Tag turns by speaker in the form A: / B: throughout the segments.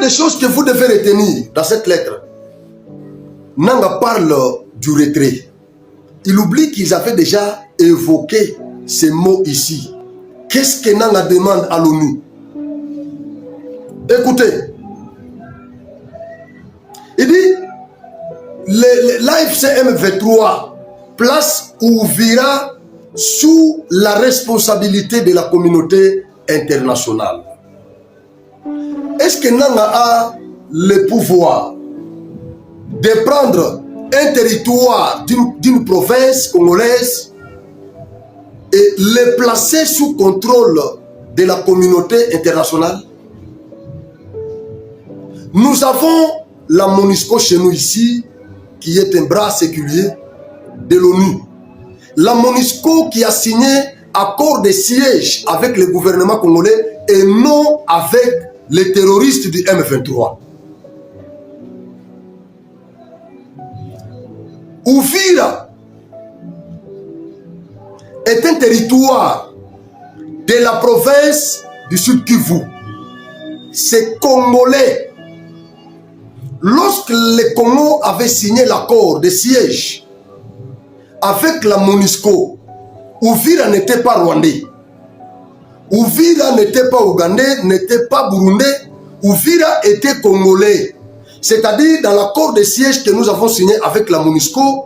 A: des choses que vous devez retenir dans cette lettre. Nanga parle du retrait. Il oublie qu'ils avaient déjà évoqué ces mots ici. Qu'est-ce que Nanga demande à l'ONU? Écoutez. Il dit, l'AFC M23 place Uvira sous la responsabilité de la communauté internationale. Est-ce que Nanga a le pouvoir de prendre un territoire d'une province congolaise et le placer sous contrôle de la communauté internationale? Nous avons la MONUSCO chez nous ici, qui est un bras séculier de l'ONU. La MONUSCO qui a signé accord de siège avec le gouvernement congolais et non avec les terroristes du M23. Uvira est un territoire de la province du Sud Kivu. C'est congolais. Lorsque le Congo avait signé l'accord de siège avec la MONUSCO, Uvira n'était pas rwandais. Uvira n'était pas ougandais, n'était pas burundais. Uvira était congolais. C'est-à-dire dans l'accord de siège que nous avons signé avec la MONUSCO,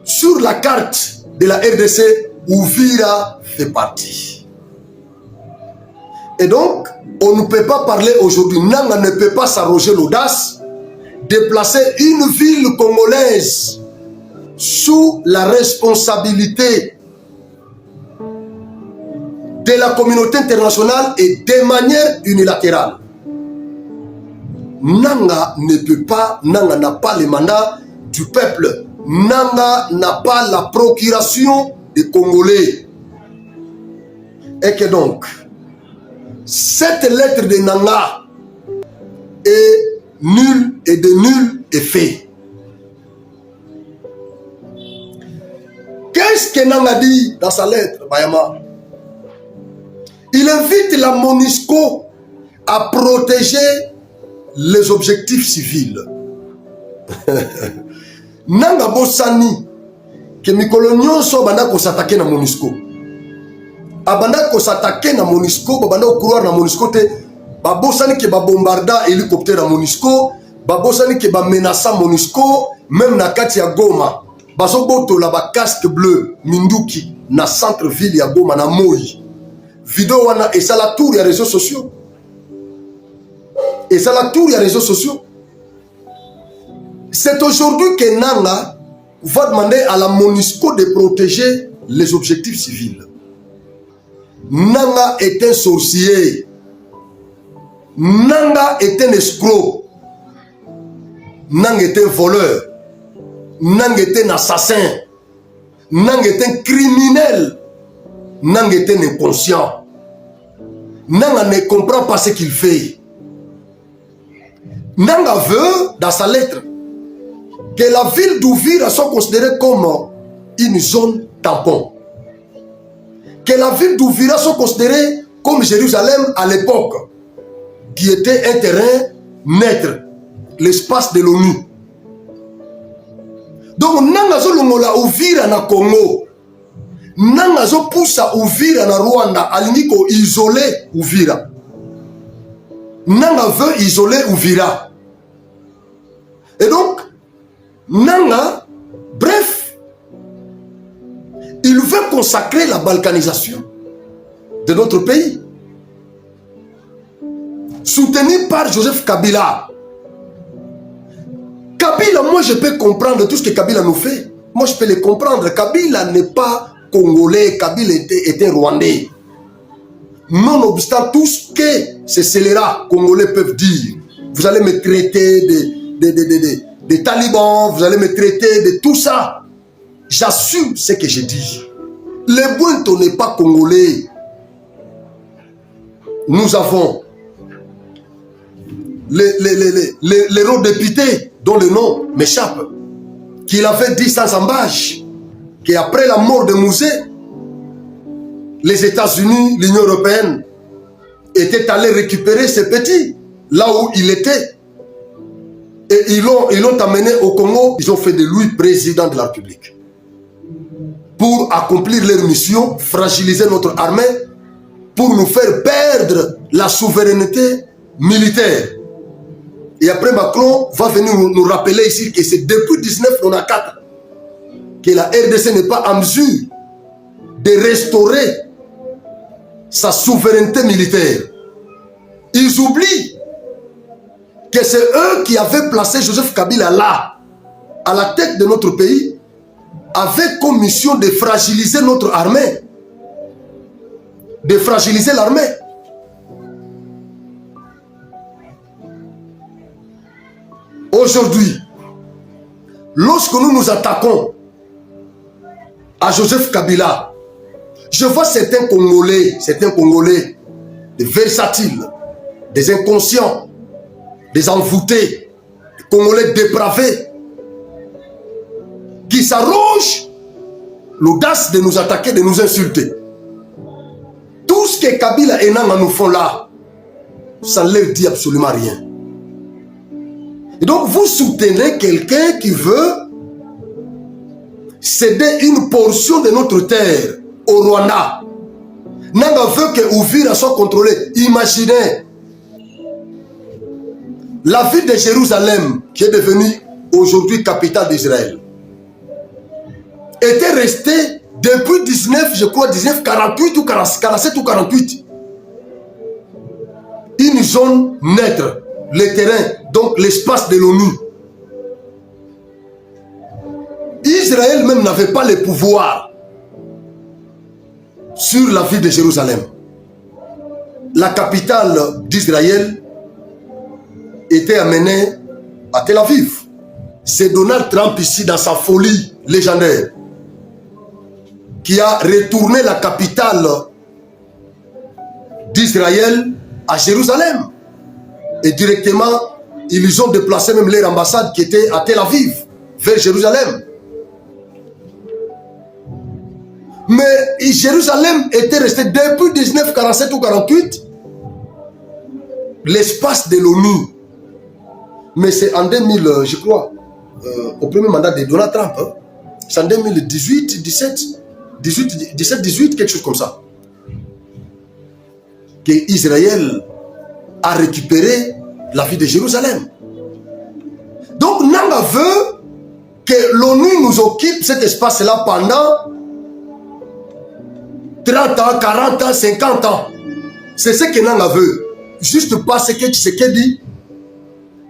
A: sur la carte de la RDC, Uvira fait partie. Et donc, on ne peut pas parler aujourd'hui, Nanga ne peut pas s'arroger l'audace de placer une ville congolaise sous la responsabilité de la communauté internationale et de manière unilatérale. Nanga ne peut pas, Nanga n'a pas le mandat du peuple. Nanga n'a pas la procuration des Congolais. Et que donc, cette lettre de Nanga est nulle et de nul effet. Qu'est-ce que Nanga dit dans sa lettre, Bayama? Il invite la MONUSCO à protéger les objectifs civils. Nanga Bossani, que Mikolo Nyonso banda ko s'attaquer na MONUSCO. Abanda ko s'attaquer na MONUSCO, babanda ko courir na MONUSCO te, babosani ke ba bombarda hélicoptère na MONUSCO, babosani ke ba menaça MONUSCO, même na kati ya Goma. Bazo boto la ba casque bleu Minduki na centre ville ya Goma na Moi. Vidéo wana et ça la tour ya réseaux sociaux. Et ça la tour ya réseaux sociaux. C'est aujourd'hui que Nanga va demander à la MONUSCO de protéger les objectifs civils. Nanga est un sorcier. Nanga est un escroc. Nanga est un voleur. Nanga est un assassin. Nanga est un criminel. Nanga est un inconscient. Nanga ne comprend pas ce qu'il fait. Nanga veut, dans sa lettre, que la ville d'Uvira soit considérée comme une zone tampon. Que la ville d'Uvira soit considérée comme Jérusalem à l'époque, qui était un terrain neutre, l'espace de l'ONU. Donc, Nanga zo longola Uvira na Congo. Nanga zo poussa Uvira na Rwanda, alingi ko isoler Uvira. Nanga veut isoler Uvira. Et donc, Nanga, bref, il veut consacrer la balkanisation de notre pays. Soutenu par Joseph Kabila. Kabila, moi je peux comprendre tout ce que Kabila nous fait. Moi je peux le comprendre. Kabila n'est pas congolais, Kabila était rwandais. Nonobstant tout ce que ces scélérats congolais peuvent dire, vous allez me traiter des talibans, vous allez me traiter de tout ça. J'assume ce que je dis. Le Bwento n'est pas congolais. Nous avons l'eurodéputé dont le nom m'échappe, qu'il avait dit sans embâche qu'après la mort de Mouzé, les États-Unis, l'Union européenne étaient allés récupérer ces petits, là où il était. Et ils l'ont amené au Congo, ils ont fait de lui président de la République. Pour accomplir leur mission, fragiliser notre armée, pour nous faire perdre la souveraineté militaire. Et après Macron va venir nous rappeler ici que c'est depuis 1994 que la RDC n'est pas en mesure de restaurer sa souveraineté militaire. Ils oublient que c'est eux qui avaient placé Joseph Kabila là, à la tête de notre pays, avec comme mission de fragiliser notre armée. De fragiliser l'armée. Aujourd'hui, lorsque nous nous attaquons à Joseph Kabila, je vois certains Congolais, des versatiles, des inconscients, des envoûtés, des Congolais dépravés, qui s'arrogent l'audace de nous attaquer, de nous insulter. Tout ce que Kabila et Nanga nous font là, ça ne leur dit absolument rien. Et donc vous soutenez quelqu'un qui veut céder une portion de notre terre au Rwanda. Nanga veut que Uvira soit contrôlé. Imaginez la ville de Jérusalem, qui est devenue aujourd'hui capitale d'Israël, était restée depuis 1948 ou 47 ou 48. Une zone neutre, le terrain, donc l'espace de l'ONU. Israël même n'avait pas le pouvoir sur la ville de Jérusalem. La capitale d'Israël était amenée à Tel Aviv. C'est Donald Trump ici, dans sa folie légendaire, qui a retourné la capitale d'Israël à Jérusalem. Et directement, ils ont déplacé même leur ambassade qui était à Tel Aviv, vers Jérusalem. Mais Jérusalem était resté depuis 1947 ou 48 l'espace de l'ONU. Mais c'est en 2000, je crois, au premier mandat de Donald Trump, hein, c'est en 2018, 18, quelque chose comme ça, que Israël a récupéré la ville de Jérusalem. Donc Nanga veut que l'ONU nous occupe cet espace-là pendant 30 ans, 40 ans, 50 ans. C'est ce que Nanga veut. Juste parce que Tshisekedi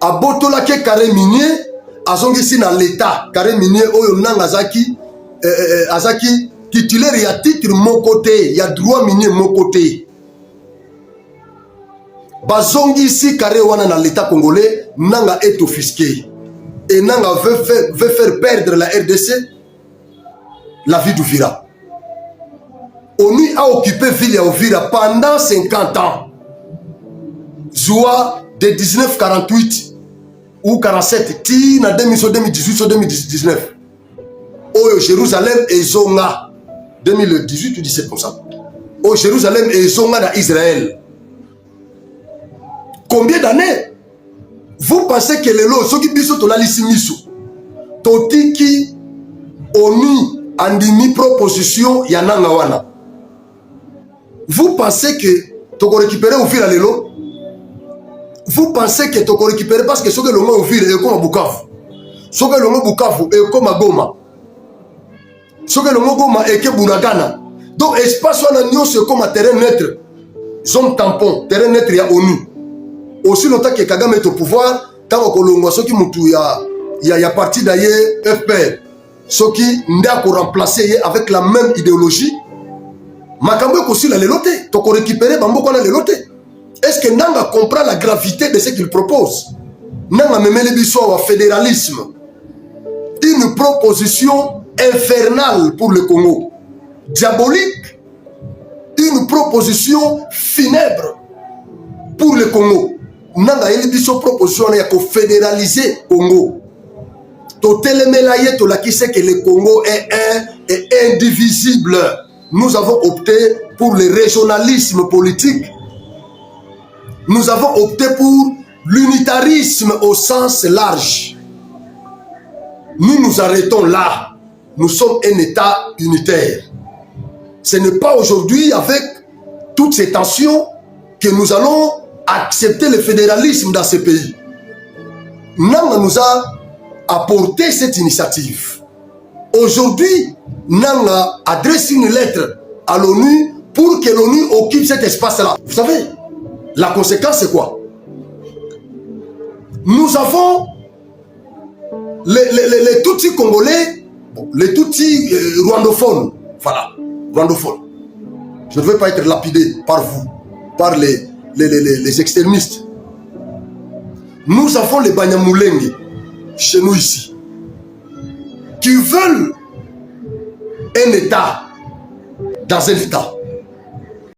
A: a botola ke carré minier, azongisi na l'État, carré minier, oyo Nanga azaki titulaire, il y a titre mon côté, il y a droit minier mon côté. Bazongisi carré wana na l'État congolais, Nanga est offusqué. Et Nanga veut faire perdre la RDC, la ville d'Uvira. ONU a occupé ville à Uvira pendant 50 ans. Zoua de 1948 ou 47, ti na 2018 ou 2019. Oyo Jérusalem et Zonga 2018 ou 17 comme ça. Oyo Jérusalem et Zonga dans Israël. Combien d'années? Vous pensez que les lots, ceux qui biso to la lissimiso, totiki ONU andimi proposition ya Nanga wana. Vous pensez que tu vas récupérer au fil à l'élo? Vous pensez que tu vas récupérer parce que ce que l'on a au fil est comme à Bukavu. Ce que l'on a Bukavu est comme à Goma. Ce que l'on a Goma est comme à Bunagana. Donc, l'espace où on a c'est comme un terrain neutre. Zone tampon, terrain neutre, il y a ONU. Aussi longtemps que Kagame est au pouvoir, tant que l'on a ce qui il y a parti d'ailleurs FPR. Ce qui n'a qu'à remplacer avec la même idéologie. Makambo aussi la leloté, tu peux récupérer Bambo qu'on a leloté. Est-ce que Nanga comprend la gravité de ce qu'il propose? Nanga me met le biso au fédéralisme. Une proposition infernale pour le Congo. Diabolique. Une proposition funèbre pour le Congo. Nanga ele biso proposition ya ko fédéraliser Congo. Totelemelaye to la qui sait que le Congo est un et indivisible. Nous avons opté pour le régionalisme politique. Nous avons opté pour l'unitarisme au sens large. Nous nous arrêtons là. Nous sommes un État unitaire. Ce n'est pas aujourd'hui, avec toutes ces tensions, que nous allons accepter le fédéralisme dans ce pays. Nanga nous a apporté cette initiative. Aujourd'hui, Nanga adresse une lettre à l'ONU pour que l'ONU occupe cet espace-là. Vous savez, la conséquence c'est quoi? Nous avons les Tutsis congolais, les Tutsis rwandophones. Voilà, rwandophones. Je ne veux pas être lapidé par vous, par les extrémistes. Nous avons les Banyamulenge chez nous ici, qui veulent un État dans un État.